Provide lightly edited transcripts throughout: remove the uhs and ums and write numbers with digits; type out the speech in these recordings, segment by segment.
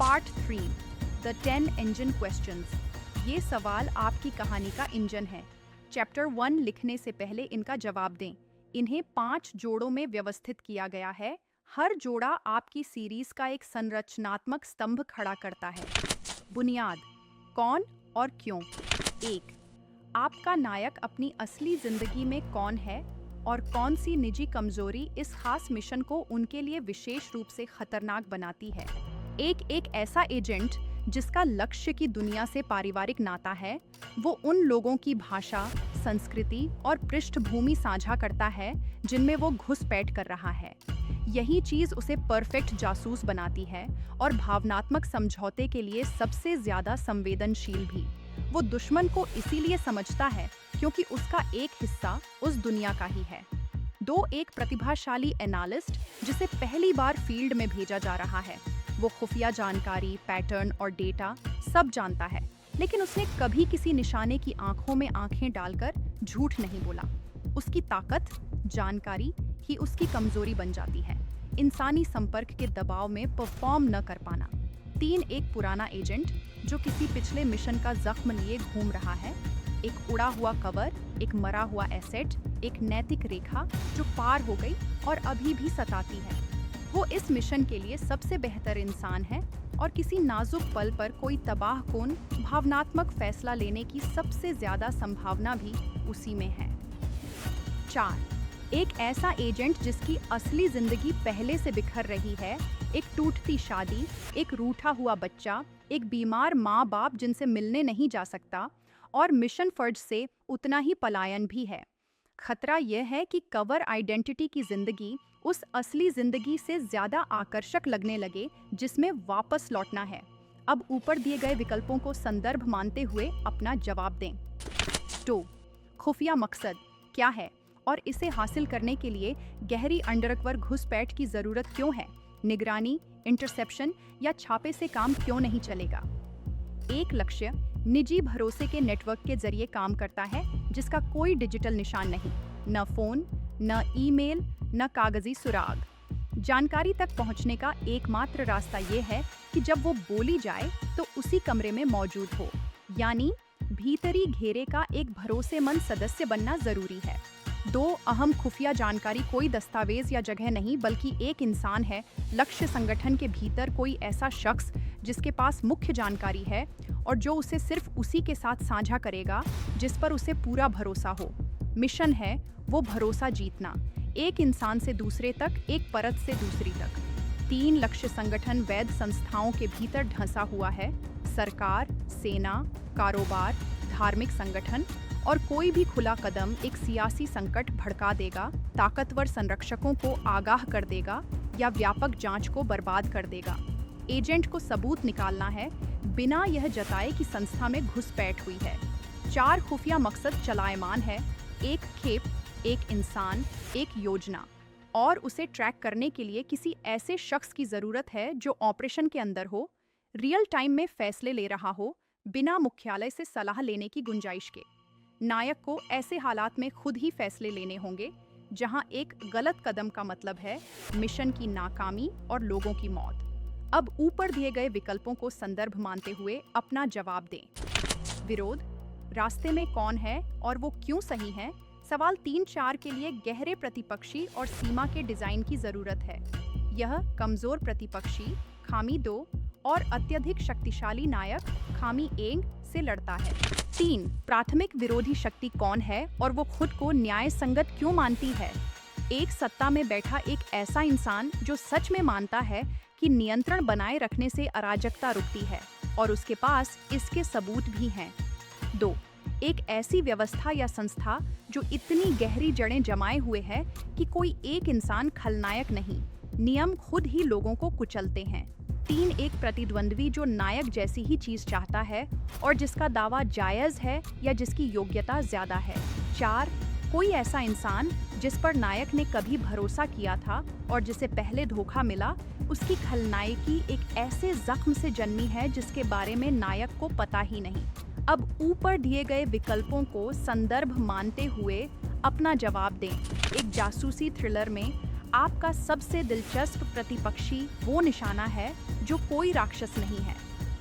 Part 3 the 10 engine questions. ये सवाल आपकी कहानी का इंजन है। चैप्टर 1 लिखने से पहले इनका जवाब दें। इन्हें 5 जोड़ों में व्यवस्थित किया गया है। हर जोड़ा आपकी सीरीज का एक संरचनात्मक स्तंभ खड़ा करता है। बुनियाद, कौन और क्यों। 1. आपका नायक अपनी असली जिंदगी में कौन है और कौन सी निजी कमजोरी इस खास मिशन को उनके लिए विशेष रूप से खतरनाक बनाती है। एक ऐसा एजेंट जिसका लक्ष्य की दुनिया से पारिवारिक नाता है, वो उन लोगों की भाषा, संस्कृति और पृष्ठभूमि साझा करता है जिनमें वो घुसपैठ कर रहा है। यही चीज उसे परफेक्ट जासूस बनाती है और भावनात्मक समझौते के लिए सबसे ज्यादा संवेदनशील भी। वो दुश्मन को इसीलिए समझता है क्योंकि उसका एक हिस्सा उस दुनिया का ही है। 2. एक प्रतिभाशाली एनालिस्ट जिसे पहली बार फील्ड में भेजा जा रहा है। वो खुफिया जानकारी, पैटर्न और डेटा सब जानता है, लेकिन उसने कभी किसी निशाने की आंखों में आंखें डालकर झूठ नहीं बोला। उसकी ताकत, जानकारी ही उसकी कमजोरी बन जाती है। इंसानी संपर्क के दबाव में परफॉर्म न कर पाना। 3. एक पुराना एजेंट जो किसी पिछले मिशन का जख्म लिए घूम रहा है। एक उड़ा हुआ कवर, एक मरा हुआ एसेट, एक नैतिक रेखा जो पार हो गई और अभी भी सताती है। वो इस मिशन के लिए सबसे बेहतर इंसान है और किसी नाजुक पल पर कोई तबाहकुन भावनात्मक फैसला लेने की सबसे ज्यादा संभावना भी उसी में है। 4. एक ऐसा एजेंट जिसकी असली जिंदगी पहले से बिखर रही है। एक टूटती शादी, एक रूठा हुआ बच्चा, एक बीमार माँ बाप जिनसे मिलने नहीं जा सकता, और मिशन फर्ज से उतना ही पलायन भी है। खतरा यह है कि कवर आइडेंटिटी की जिंदगी उस असली जिंदगी से ज्यादा आकर्षक लगने लगे जिसमें वापस लौटना है। अब ऊपर दिए गए विकल्पों को संदर्भ मानते हुए अपना जवाब दें। 2. खुफिया मकसद क्या है और इसे हासिल करने के लिए गहरी अंडरकवर घुसपैठ की जरूरत क्यों है। निगरानी, इंटरसेप्शन या छापे से काम क्यों नहीं चलेगा। एक लक्ष्य निजी भरोसे के नेटवर्क के जरिए काम करता है जिसका कोई डिजिटल निशान नहीं, न फोन, न ईमेल, न कागजी सुराग। जानकारी तक पहुंचने का एकमात्र रास्ता ये है कि जब वो बोली जाए तो उसी कमरे में मौजूद हो, यानी भीतरी घेरे का एक भरोसेमंद सदस्य बनना जरूरी है। 2. अहम खुफिया जानकारी कोई दस्तावेज या जगह नहीं बल्कि एक इंसान है। लक्ष्य संगठन के भीतर कोई ऐसा शख्स जिसके पास मुख्य जानकारी है और जो उसे सिर्फ उसी के साथ साझा करेगा जिस पर उसे पूरा भरोसा हो। मिशन है वो भरोसा जीतना, एक इंसान से दूसरे तक, एक परत से दूसरी तक। 3. लक्ष्य संगठन वैध संस्थाओं के भीतर ढंसा हुआ है। सरकार, सेना, कारोबार, धार्मिक संगठन और कोई भी खुला कदम एक सियासी संकट भड़का देगा, ताकतवर संरक्षकों को आगाह कर देगा या व्यापक जांच को बर्बाद कर देगा। एजेंट को सबूत निकालना है बिना यह जताए कि संस्था में घुसपैठ हुई है। 4. खुफिया मकसद चलायमान है। एक खेप, एक इंसान, एक योजना, और उसे ट्रैक करने के लिए किसी ऐसे शख्स की जरूरत है जो ऑपरेशन के अंदर हो, रियल टाइम में फैसले ले रहा हो, बिना मुख्यालय से सलाह लेने की गुंजाइश के। नायक को ऐसे हालात में खुद ही फैसले लेने होंगे जहां एक गलत कदम का मतलब है मिशन की नाकामी और लोगों की मौत। अब ऊपर दिए गए विकल्पों को संदर्भ मानते हुए अपना जवाब दें। विरोध, रास्ते में कौन है और वो क्यों सही है। सवाल 3-4 के लिए गहरे प्रतिपक्षी और सीमा के डिजाइन की जरूरत है। यह कमजोर प्रतिपक्षी खामी 2 और अत्यधिक शक्तिशाली नायक खामी 1 से लड़ता है। 3. प्राथमिक विरोधी शक्ति कौन है और वो खुद को न्याय संगत क्यों मानती है। एक सत्ता में बैठा एक ऐसा इंसान जो सच में मानता है कि नियंत्रण बनाए रखने से अराजकता रुकती है और उसके पास इसके सबूत भी हैं। 2. एक ऐसी व्यवस्था या संस्था जो इतनी गहरी जड़ें जमाए हुए है कि कोई एक इंसान खलनायक नहीं, नियम खुद ही लोगों को कुचलते हैं। 3. एक प्रतिद्वंद्वी जो नायक जैसी ही चीज चाहता है और जिसका दावा जायज है या जिसकी योग्यता ज्यादा है। 4. कोई ऐसा इंसान जिस पर नायक ने कभी भरोसा किया था और जिसे पहले धोखा मिला, उसकी खलनायकी एक ऐसे जख्म से जन्मी है जिसके बारे में नायक को पता ही नहीं। अब ऊपर दिए गए विकल्पों को संदर्भ मानते हुए अपना जवाब दें। एक जासूसी थ्रिलर में आपका सबसे दिलचस्प प्रतिपक्षी वो निशाना है जो कोई राक्षस नहीं है।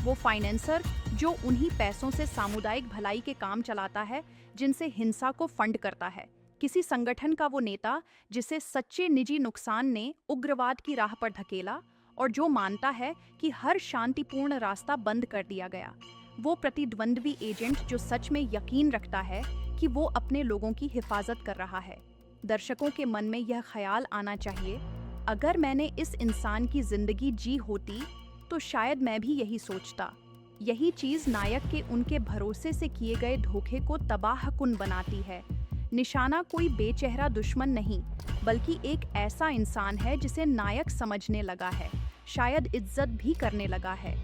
वो फाइनेंसर जो उन्हीं पैसों से सामुदायिक भलाई के काम चलाता है जिनसे हिंसा को फंड करता है। किसी संगठन का वो नेता जिसे सच्चे निजी नुकसान ने उग्रवाद की राह पर धकेला और जो मानता है कि हर शांतिपूर्ण रास्ता बंद कर दिया गया। वो प्रतिद्वंद्वी एजेंट जो सच में यकीन रखता है कि वो अपने लोगों की हिफाजत कर रहा है। दर्शकों के मन में यह ख्याल आना चाहिए, अगर मैंने इस इंसान की जिंदगी जी होती तो शायद मैं भी यही सोचता। यही चीज नायक के उनके भरोसे से किए गए धोखे को तबाहकुन बनाती है। निशाना कोई बेचेहरा दुश्मन नहीं, बल्कि एक ऐसा इंसान है जिसे नायक समझने लगा है, शायद इज्जत भी करने लगा है।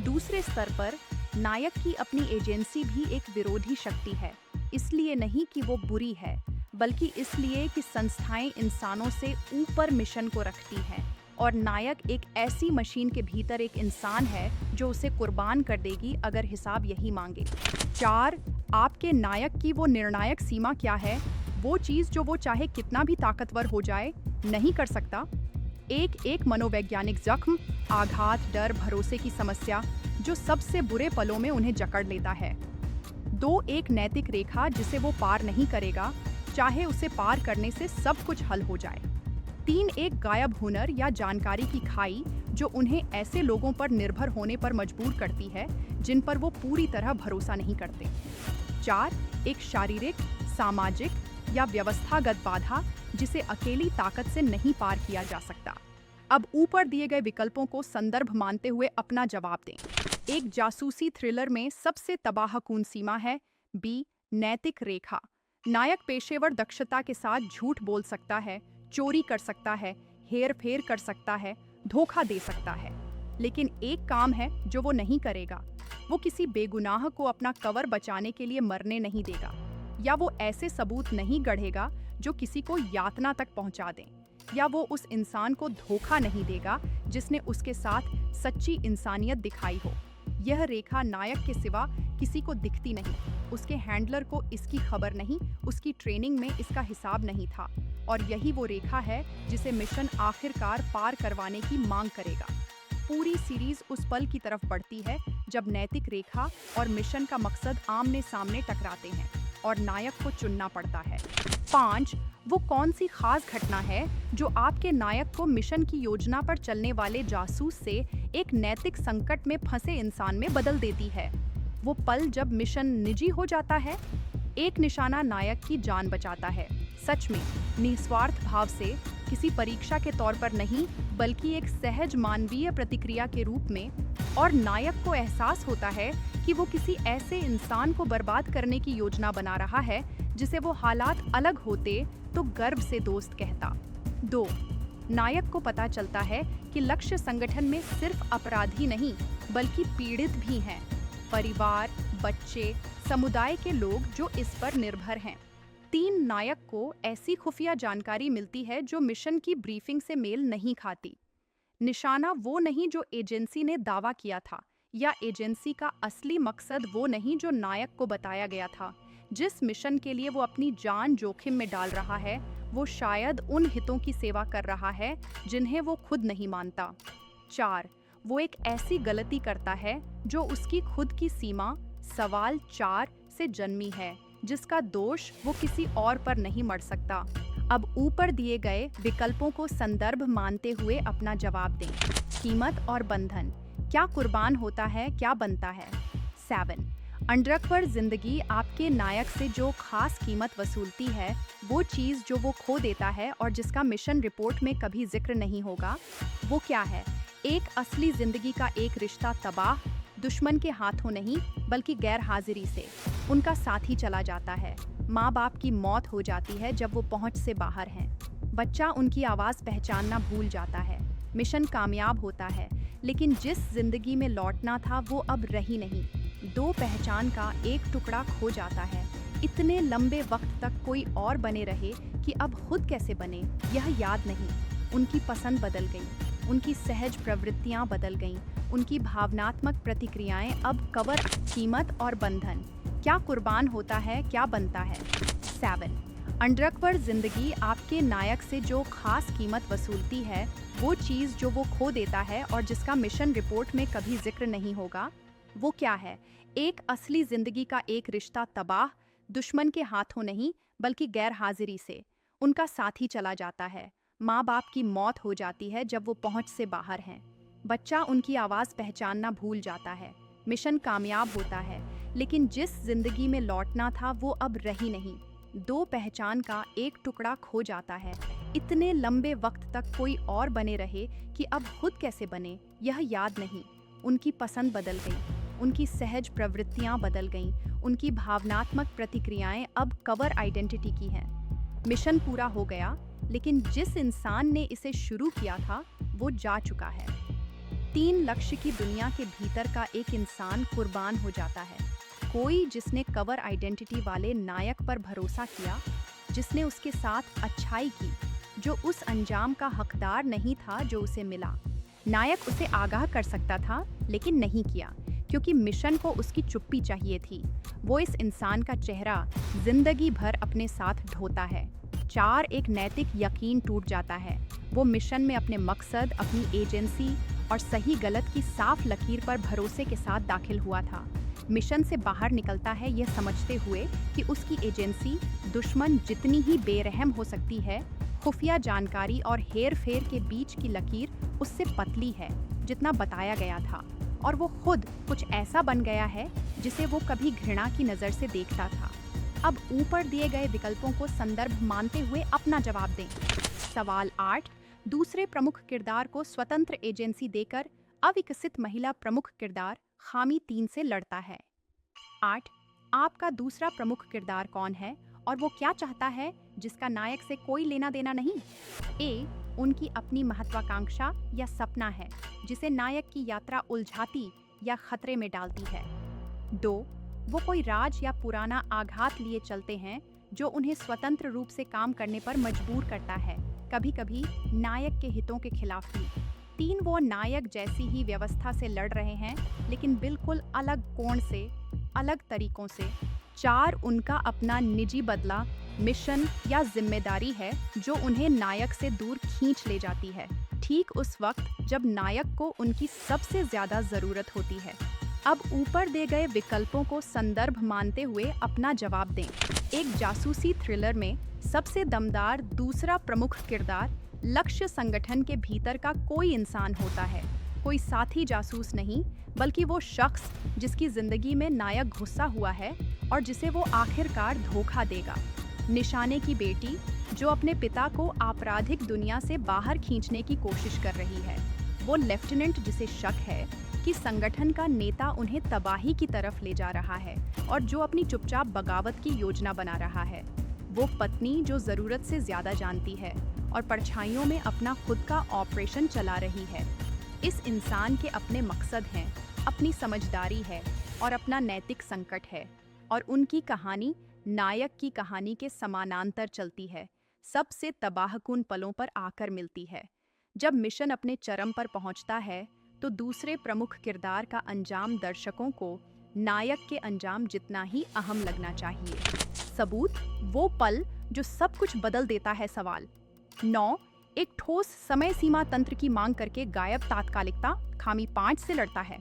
दूसरे स्तर पर नायक की अपनी एजेंसी भी एक विरोधी शक्ति है, इसलिए नहीं कि वो बुरी है, बल्कि इसलिए कि संस्थाएं इंसानों से ऊपर मिशन को रखती हैं और नायक एक ऐसी मशीन के भीतर एक इंसान है जो उसे कुर्बान कर देगी अगर हिसाब यही मांगे। 4. आपके नायक की वो निर्णायक सीमा क्या है? वो चीज़ जो वो चाहे कितना भी ताकतवर हो जाए नहीं कर सकता। एक मनोवैज्ञानिक जख्म, आघात, डर, भरोसे की समस्या जो सबसे बुरे पलों में उन्हें जकड़ लेता है। 2. एक नैतिक रेखा जिसे वो पार नहीं करेगा, चाहे उसे पार करने से सब कुछ हल हो जाए। 3. एक गायब हुनर या जानकारी की खाई जो उन्हें ऐसे लोगों पर निर्भर होने पर मजबूर करती है जिन पर वो पूरी तरह भरोसा नहीं करते। 4. एक शारीरिक, सामाजिक या व्यवस्थागत बाधा जिसे अकेली ताकत से नहीं पार किया जा सकता। अब ऊपर दिए गए विकल्पों को संदर्भ मानते हुए अपना जवाब दें। एक जासूसी थ्रिलर में सबसे तबाहकुन सीमा है बी. नैतिक रेखा। नायक पेशेवर दक्षता के साथ झूठ बोल सकता है, चोरी कर सकता है, हेर फेर कर सकता है, धोखा दे सकता है, लेकिन एक काम है जो वो नहीं करेगा। वो किसी बेगुनाह को अपना कवर बचाने के लिए मरने नहीं देगा, या वो ऐसे सबूत नहीं गढ़ेगा जो किसी को यातना तक पहुंचा दें, या वो उस इंसान को धोखा नहीं देगा जिसने उसके साथ सच्ची इंसानियत दिखाई हो। यह रेखा नायक के सिवा किसी को दिखती नहीं। उसके हैंडलर को इसकी खबर नहीं, उसकी ट्रेनिंग में इसका हिसाब नहीं था, और यही वो रेखा है जिसे मिशन आखिरकार पार करवाने की मांग करेगा। पूरी सीरीज उस पल की तरफ बढ़ती है जब नैतिक रेखा और मिशन का मकसद आमने सामने टकराते हैं और नायक को चुनना पड़ता है। 5. वो कौन सी खास घटना है जो आपके नायक को मिशन की योजना पर चलने वाले जासूस से एक नैतिक संकट में फंसे इंसान में बदल देती है? वो पल जब मिशन निजी हो जाता है। एक निशाना नायक की जान बचाता है, सच में निस्वार्थ भाव से, किसी परीक्षा के तौर पर नहीं, बल्कि एक सहज मानवीय प्रतिक्रिया के रूप में। और नायक को एहसास होता है कि वो किसी ऐसे इंसान को बर्बाद करने की योजना बना रहा है जिसे वो हालात अलग होते तो गर्व से दोस्त कहता। 2. नायक को पता चलता है कि लक्ष्य संगठन में सिर्फ अपराधी नहीं बल्कि पीड़ित भी हैं, परिवार, बच्चे, समुदाय के लोग जो इस पर निर्भर हैं। 3. नायक को ऐसी खुफिया जानकारी मिलती है जो मिशन की ब्रीफिंग से मेल नहीं खाती। निशाना वो नहीं जो एजेंसी ने दावा किया था, या एजेंसी का असली मकसद वो नहीं जो नायक को बताया गया था। जिस मिशन के लिए वो अपनी जान जोखिम में डाल रहा है, वो शायद उन हितों की सेवा कर रहा है जिन्हें वो खुद नहीं मानता। 4. वो एक ऐसी गलती करता है जो उसकी खुद की सीमा, सवाल 4 से जन्मी है, जिसका दोष वो किसी और पर नहीं मढ़ सकता। अब ऊपर दिए गए विकल्पों को संदर्भ मानते हुए अपना जवाब दें। कीमत और बंधन, क्या कुर्बान होता है, क्या बनता है? 7. अंडरक पर जिंदगी आपके नायक से जो खास कीमत वसूलती है, वो चीज़ जो वो खो देता है और जिसका मिशन रिपोर्ट में कभी जिक्र नहीं होगा, वो क्या है? एक असली जिंदगी का एक रिश्ता तबाह, दुश्मन के हाथों नहीं बल्कि गैर हाजिरी से। उनका साथी चला जाता है, माँ बाप की मौत हो जाती है जब वो पहुँच से बाहर हैं, बच्चा उनकी आवाज़ पहचानना भूल जाता है। मिशन कामयाब होता है, लेकिन जिस जिंदगी में लौटना था वो अब रही नहीं। 2 पहचान का एक टुकड़ा खो जाता है। इतने लंबे वक्त तक कोई और बने रहे कि अब खुद कैसे बने यह याद नहीं। उनकी पसंद बदल गई, उनकी सहज प्रवृत्तियां बदल गईं, उनकी भावनात्मक प्रतिक्रियाएं अब कवर। कीमत और बंधन, क्या कुर्बान होता है, क्या बनता है? 7. अंडरकवर जिंदगी आपके नायक से जो खास कीमत वसूलती है, वो चीज़ जो वो खो देता है और जिसका मिशन रिपोर्ट में कभी जिक्र नहीं होगा, वो क्या है? एक असली जिंदगी का एक रिश्ता तबाह, दुश्मन के हाथों नहीं बल्कि गैर हाजिरी से। उनका साथी चला जाता है, माँ बाप की मौत हो जाती है जब वो पहुंच से बाहर हैं। बच्चा उनकी आवाज़ पहचानना भूल जाता है। मिशन कामयाब होता है, लेकिन जिस जिंदगी में लौटना था वो अब रही नहीं। दो पहचान का एक टुकड़ा खो जाता है। इतने लंबे वक्त तक कोई और बने रहे कि अब खुद कैसे बने यह याद नहीं। उनकी पसंद बदल गई, उनकी सहज प्रवृत्तियां बदल गईं, उनकी भावनात्मक प्रतिक्रियाएं अब कवर आइडेंटिटी की हैं। मिशन पूरा हो गया, लेकिन जिस इंसान ने इसे शुरू किया था वो जा चुका है। 3 लक्ष्य की दुनिया के भीतर का एक इंसान कुर्बान हो जाता है। कोई जिसने कवर आइडेंटिटी वाले नायक पर भरोसा किया, जिसने उसके साथ अच्छाई की, जो उस अंजाम का हकदार नहीं था जो उसे मिला। नायक उसे आगाह कर सकता था, लेकिन नहीं किया, क्योंकि मिशन को उसकी चुप्पी चाहिए थी। वो इस इंसान का चेहरा जिंदगी भर अपने साथ ढोता है। 4 एक नैतिक यकीन टूट जाता है। वो मिशन में अपने मकसद, अपनी एजेंसी और सही गलत की साफ लकीर पर भरोसे के साथ दाखिल हुआ था। मिशन से बाहर निकलता है यह समझते हुए कि उसकी एजेंसी दुश्मन जितनी ही बेरहम हो सकती है, खुफिया जानकारी और हेर फेर के बीच की लकीर उससे पतली है जितना बताया गया था, और वो खुद कुछ ऐसा बन गया है जिसे वो कभी घृणा की नज़र से देखता था। अब ऊपर दिए गए विकल्पों को संदर्भ मानते हुए अपना जवाब दें। सवाल 8, दूसरे प्रमुख किरदार को स्वतंत्र एजेंसी देकर अविकसित महिला प्रमुख किरदार खामी 3 से लड़ता है। 8, आपका दूसरा प्रमुख किरदार कौन है और वो क्या चाहता है जिसका नायक से कोई लेना देना नहीं? ए, उनकी अपनी महत्वाकांक्षा या सपना है जिसे नायक की यात्रा उलझाती या खतरे में डालती है। 2, वो कोई राज या पुराना आघात लिए चलते हैं जो उन्हें स्वतंत्र रूप से काम करने पर मजबूर करता है, कभी कभी नायक के हितों के खिलाफ भी। 3, वो नायक जैसी ही व्यवस्था से लड़ रहे हैं, लेकिन बिल्कुल अलग कोण से, अलग तरीकों से। 4, उनका अपना निजी बदला, मिशन या जिम्मेदारी है जो उन्हें नायक से दूर खींच ले जाती है, ठीक उस वक्त जब नायक को उनकी सबसे ज्यादा जरूरत होती है। अब ऊपर दे गए विकल्पों को संदर्भ मानते हुए अपना जवाब दें। एक जासूसी थ्रिलर में सबसे दमदार दूसरा प्रमुख किरदार लक्ष्य संगठन के भीतर का कोई इंसान होता है, कोई साथी जासूस नहीं, बल्कि वो शख्स जिसकी जिंदगी में नायक घुसा हुआ है और जिसे वो आखिरकार धोखा देगा। निशाने की बेटी जो अपने पिता को आपराधिक दुनिया से बाहर खींचने की कोशिश कर रही है। वो लेफ्टिनेंट जिसे शक है कि संगठन का नेता उन्हें तबाही की तरफ ले जा रहा है और जो अपनी चुपचाप बगावत की योजना बना रहा है। वो पत्नी जो ज़रूरत से ज़्यादा जानती है और परछाइयों में अपना खुद का ऑपरेशन चला रही है। इस इंसान के अपने मकसद हैं, अपनी समझदारी है और अपना नैतिक संकट है, और उनकी कहानी नायक की कहानी के समानांतर चलती है, सबसे तबाहकुन पलों पर आकर मिलती है। जब मिशन अपने चरम पर पहुंचता है तो दूसरे प्रमुख किरदार का अंजाम दर्शकों को नायक के अंजाम जितना ही अहम लगना चाहिए। सबूत, वो पल जो सब कुछ बदल देता है। सवाल 9, एक ठोस समय सीमा तंत्र की मांग करके गायब तात्कालिकता खामी 5 से लड़ता है।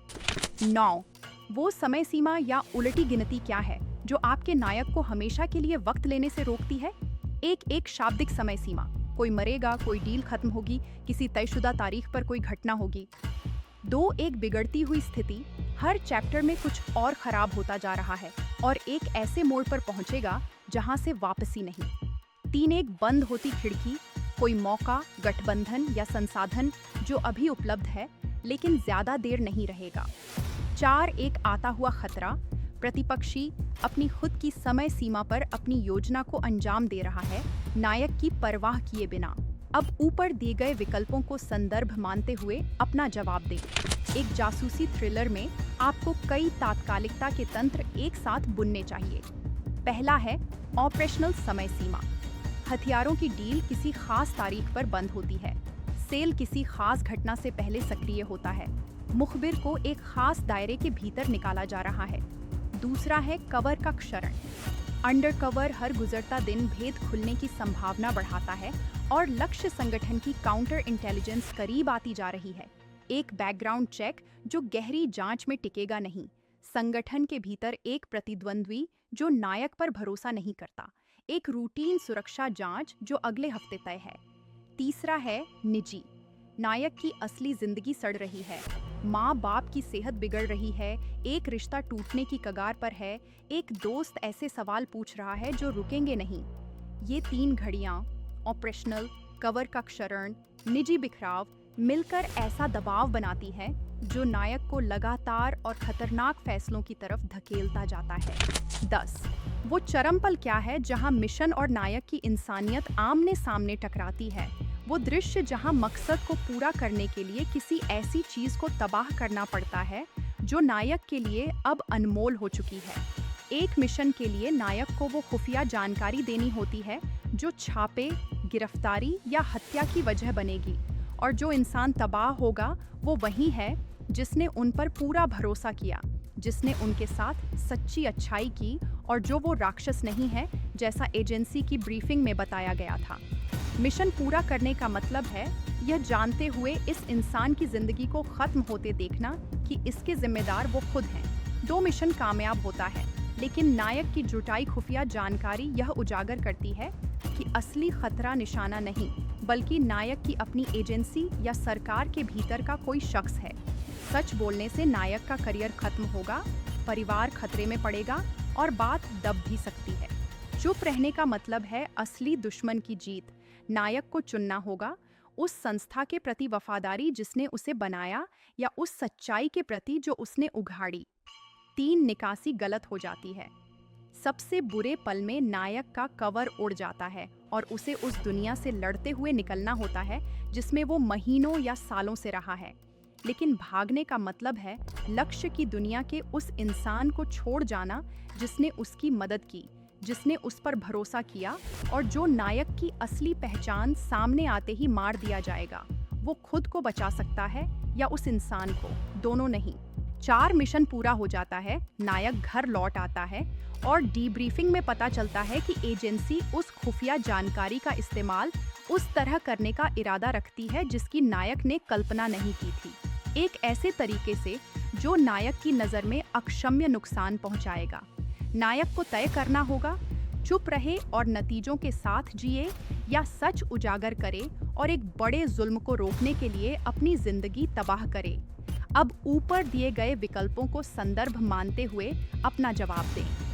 9, वो समय सीमा या उलटी गिनती क्या है जो आपके नायक को हमेशा के लिए वक्त लेने से रोकती है? एक शाब्दिक समय सीमा, कोई मरेगा, कोई डील खत्म होगी, किसी तयशुदा तारीख पर कोई घटना होगी। 2, एक बिगड़ती हुई स्थिति, हर चैप्टर में कुछ और खराब होता जा रहा है और एक ऐसे मोड़ पर पहुंचेगा जहां से वापसी नहीं। 3, एक बंद होती खिड़की, कोई मौका, गठबंधन या संसाधन जो अभी उपलब्ध है लेकिन ज्यादा देर नहीं रहेगा। 4, एक आता हुआ खतरा, प्रतिपक्षी अपनी खुद की समय सीमा पर अपनी योजना को अंजाम दे रहा है, नायक की परवाह किए बिना। अब ऊपर दिए गए विकल्पों को संदर्भ मानते हुए अपना जवाब दें। एक जासूसी थ्रिलर में आपको कई तात्कालिकता के तंत्र एक साथ बुनने चाहिए। पहला है ऑपरेशनल समय सीमा। हथियारों की डील किसी खास तारीख पर बंद होती है। सेल किसी खास घटना से पहले सक्रिय होता है। मुखबिर को एक खास दायरे के भीतर निकाला जा रहा है। दूसरा है कवर का क्षरण। अंडरकवर हर गुजरता दिन भेद खुलने की संभावना बढ़ाता है और लक्ष्य संगठन की काउंटर इंटेलिजेंस करीब आती जा रही है। एक बैकग्राउंड चेक जो गहरी जांच में टिकेगा नहीं, संगठन के भीतर एक प्रतिद्वंद्वी जो नायक पर भरोसा नहीं करता, एक रूटीन सुरक्षा जांच जो अगले हफ्ते तय है। तीसरा है निजी। नायक की असली जिंदगी सड़ रही है, माँ बाप की सेहत बिगड़ रही है, एक रिश्ता टूटने की कगार पर है, एक दोस्त ऐसे सवाल पूछ रहा है जो रुकेंगे नहीं। ये 3 घड़ियाँ, ऑपरेशनल, कवर का क्षरण, निजी बिखराव, मिलकर ऐसा दबाव बनाती है जो नायक को लगातार और खतरनाक फैसलों की तरफ धकेलता जाता है। 10 वो चरम पल क्या है जहां मिशन और नायक की इंसानियत आमने सामने टकराती है। वो दृश्य जहां मकसद को पूरा करने के लिए किसी ऐसी चीज को तबाह करना पड़ता है जो नायक के लिए अब अनमोल हो चुकी है। एक मिशन के लिए नायक को वो खुफिया जानकारी देनी होती है जो छापे, गिरफ्तारी या हत्या की वजह बनेगी, और जो इंसान तबाह होगा वो वही है जिसने उन पर पूरा भरोसा किया, जिसने उनके साथ सच्ची अच्छाई की, और जो वो राक्षस नहीं है जैसा एजेंसी की ब्रीफिंग में बताया गया था। मिशन पूरा करने का मतलब है यह जानते हुए इस इंसान की जिंदगी को खत्म होते देखना कि इसके जिम्मेदार वो खुद हैं। 2 मिशन कामयाब होता है, लेकिन नायक की जुटाई खुफिया जानकारी यह उजागर करती है कि असली खतरा निशाना नहीं, बल्कि नायक की अपनी एजेंसी या सरकार के भीतर का कोई शख्स है। सच बोलने से नायक का करियर खत्म होगा, परिवार खतरे में पड़ेगा और बात दब भी सकती है। चुप रहने का मतलब है असली दुश्मन की जीत। नायक को चुनना होगा उस संस्था के प्रति वफादारी जिसने उसे बनाया, या उस सच्चाई के प्रति जो उसने उघाड़ी। 3 निकासी गलत हो जाती है। सबसे बुरे पल में नायक का कवर उड़ जाता है और उसे उस दुनिया से लड़ते हुए निकलना होता है जिसमें वो महीनों या सालों से रहा है। लेकिन भागने का मतलब है लक्ष्य की दुनिया के उस इंसान को छोड़ जाना जिसने उसकी मदद की, जिसने उस पर भरोसा किया, और जो नायक की असली पहचान सामने आते ही मार दिया जाएगा। वो खुद को बचा सकता है या उस इंसान को, दोनों नहीं। 4 मिशन पूरा हो जाता है, नायक घर लौट आता है और डीब्रीफिंग में पता चलता है कि एजेंसी उस खुफिया जानकारी का इस्तेमाल उस तरह करने का इरादा रखती है जिसकी नायक ने कल्पना नहीं की थी। एक ऐसे तरीके से जो नायक की नज़र में अक्षम्य नुकसान पहुंचाएगा। नायक को तय करना होगा, चुप रहे और नतीजों के साथ जिए, या सच उजागर करे और एक बड़े जुल्म को रोकने के लिए अपनी जिंदगी तबाह करे। अब ऊपर दिए गए विकल्पों को संदर्भ मानते हुए अपना जवाब दें।